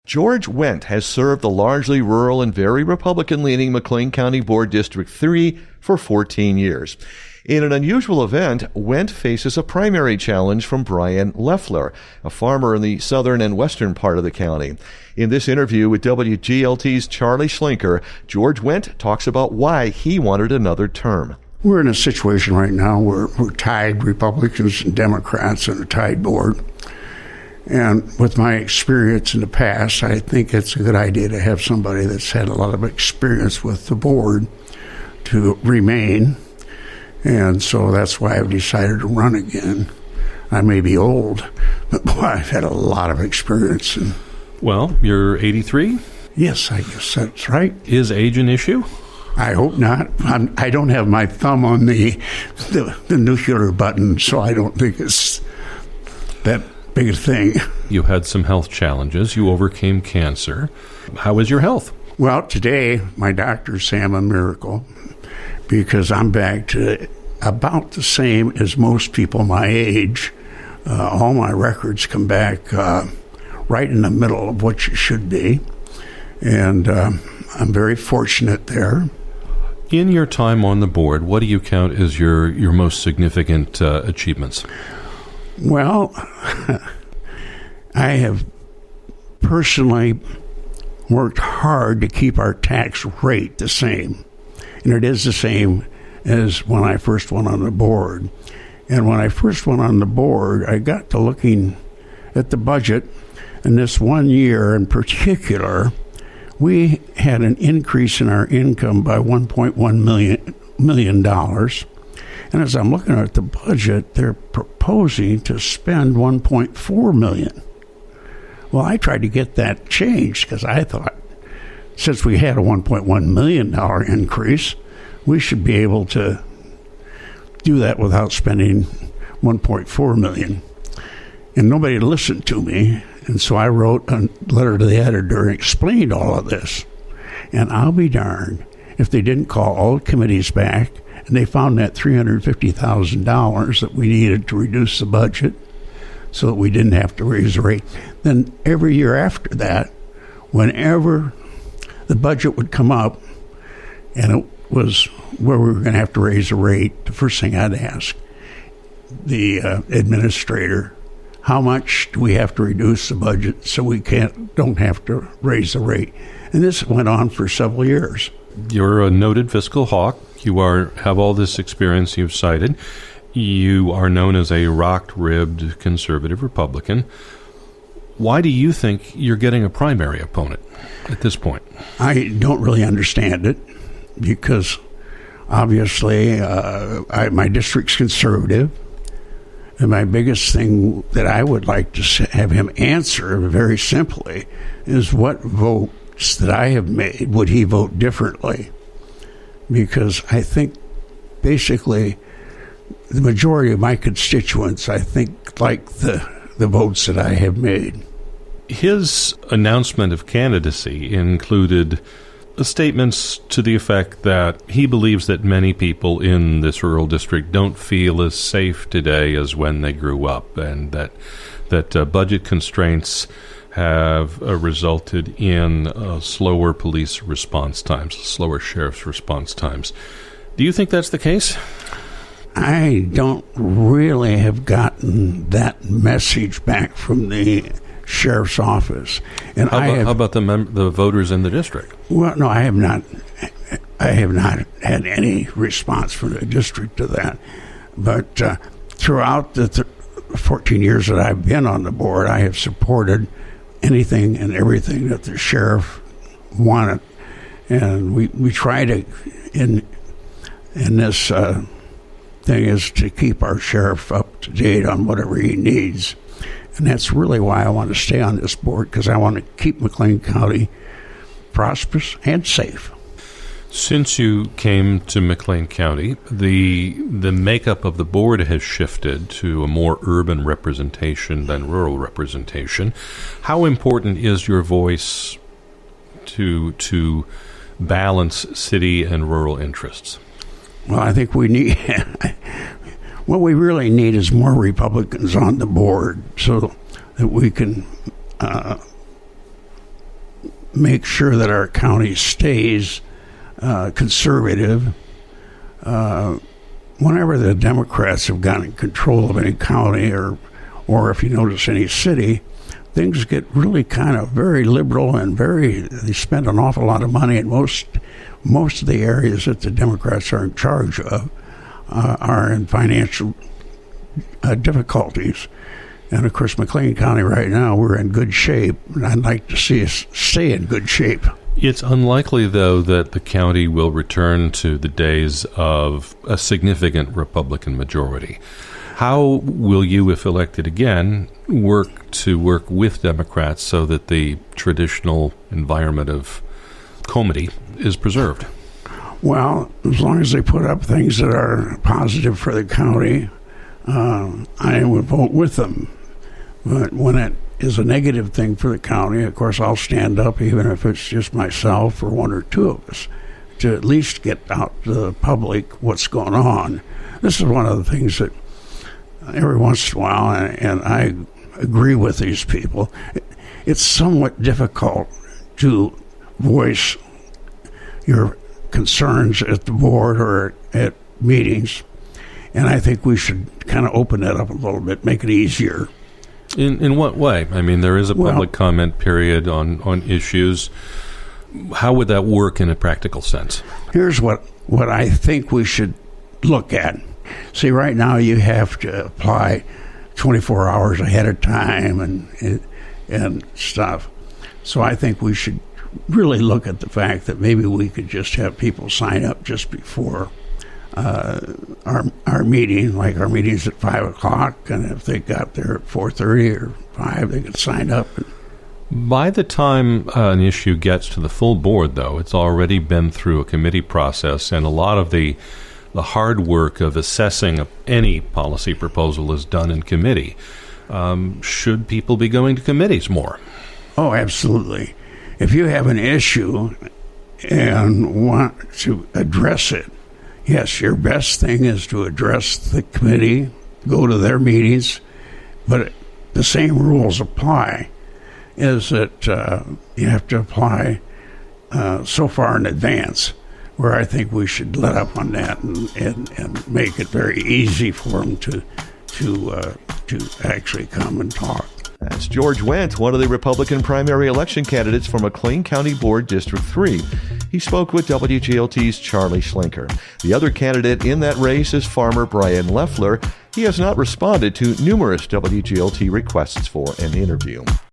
George Wendt has served the largely rural and very Republican-leaning McLean County Board District 3 for 14 years. In an unusual event, Wendt faces a primary challenge from Brian Loeffler, a farmer in the southern and western part of the county. In this interview with WGLT's Charlie Schlenker, George Wendt talks about why he wanted another term. We're in a situation right now where we're tied, Republicans and Democrats, on a tied board. And with my experience in the past, I think it's a good idea to have somebody that's had a lot of experience with the board to remain. And so that's why I've decided to run again. I may be old, but boy, I've had a lot of experience. Well, you're 83? Yes, I guess that's right. Is age an issue? I hope not. I don't have my thumb on the nuclear button, so I don't think it's that big a thing. You had some health challenges. You overcame cancer. How is your health? Well, today, my doctors say I'm a miracle because I'm back to about the same as most people my age. All my records come back right in the middle of what you should be. And I'm very fortunate there. In your time on the board, what do you count as your most significant achievements? Well, I have personally worked hard to keep our tax rate the same. And it is the same as when I first went on the board. And when I first went on the board, I got to looking at the budget. And this one year in particular, we had an increase in our income by $1.1 million. And as I'm looking at the budget, they're proposing to spend $1.4 million. Well, I tried to get that changed because I thought, since we had a $1.1 million increase, we should be able to do that without spending $1.4 million. And nobody listened to me, and so I wrote a letter to the editor and explained all of this. And I'll be darned if they didn't call all the committees back and they found that $350,000 that we needed to reduce the budget so that we didn't have to raise the rate. Then every year after that, whenever the budget would come up and it was where we were going to have to raise the rate, the first thing I'd ask the administrator, how much do we have to reduce the budget so we don't have to raise the rate? And this went on for several years. You're a noted fiscal hawk. You have all this experience you've cited. You are known as a rock-ribbed conservative Republican. Why do you think you're getting a primary opponent at this point? I don't really understand it because obviously my district's conservative. And my biggest thing that I would like to have him answer very simply is what votes that I have made would he vote differently? Because I think basically the majority of my constituents, I think, like the votes that I have made. His announcement of candidacy included statements to the effect that he believes that many people in this rural district don't feel as safe today as when they grew up, and that budget constraints have resulted in slower police response times, slower sheriff's response times. Do you think that's the case? I don't really have gotten that message back from the sheriff's office. And how about the voters in the district? Well, no, I have not had any response from the district to that. But throughout the 14 years that I've been on the board, I have supported anything and everything that the sheriff wanted. And we try to, in this thing, is to keep our sheriff up to date on whatever he needs. And that's really why I want to stay on this board, because I want to keep McLean County prosperous and safe. Since you came to McLean County, the makeup of the board has shifted to a more urban representation than rural representation. How important is your voice to balance city and rural interests? Well, I think we need what we really need is more Republicans on the board so that we can make sure that our county stays conservative. Whenever the Democrats have gotten control of any county or if you notice any city, things get really kind of very liberal and they spend an awful lot of money, and most of the areas that the Democrats are in charge of are in financial difficulties. And of course, McLean County right now, we're in good shape, and I'd like to see us stay in good shape. It's unlikely, though, that the county will return to the days of a significant Republican majority. How will you, if elected again, work with Democrats so that the traditional environment of comity is preserved? Well, as long as they put up things that are positive for the county, I would vote with them. But when it is a negative thing for the county, of course, I'll stand up, even if it's just myself or one or two of us, to at least get out to the public what's going on. This is one of the things that every once in a while, and I agree with these people, it's somewhat difficult to voice your concerns at the board or at meetings, and I think we should kind of open that up a little bit, make it easier. In what way? I mean, there is a public comment period on issues. How would that work in a practical sense? Here's what I think we should look at. See, right now you have to apply 24 hours ahead of time and stuff. So I think we should really look at the fact that maybe we could just have people sign up just before our meeting, like our meeting's at 5 o'clock, and if they got there at 4:30 or 5, they could sign up. By the time an issue gets to the full board, though, it's already been through a committee process, and a lot of the hard work of assessing any policy proposal is done in committee. Should people be going to committees more? Oh, absolutely. If you have an issue and want to address it, yes, your best thing is to address the committee, go to their meetings, but the same rules apply, is that you have to apply so far in advance, where I think we should let up on that and make it very easy for them to actually come and talk. That's George Wendt, one of the Republican primary election candidates for McLean County Board District 3. He spoke with WGLT's Charlie Schlenker. The other candidate in that race is farmer Brian Loeffler. He has not responded to numerous WGLT requests for an interview.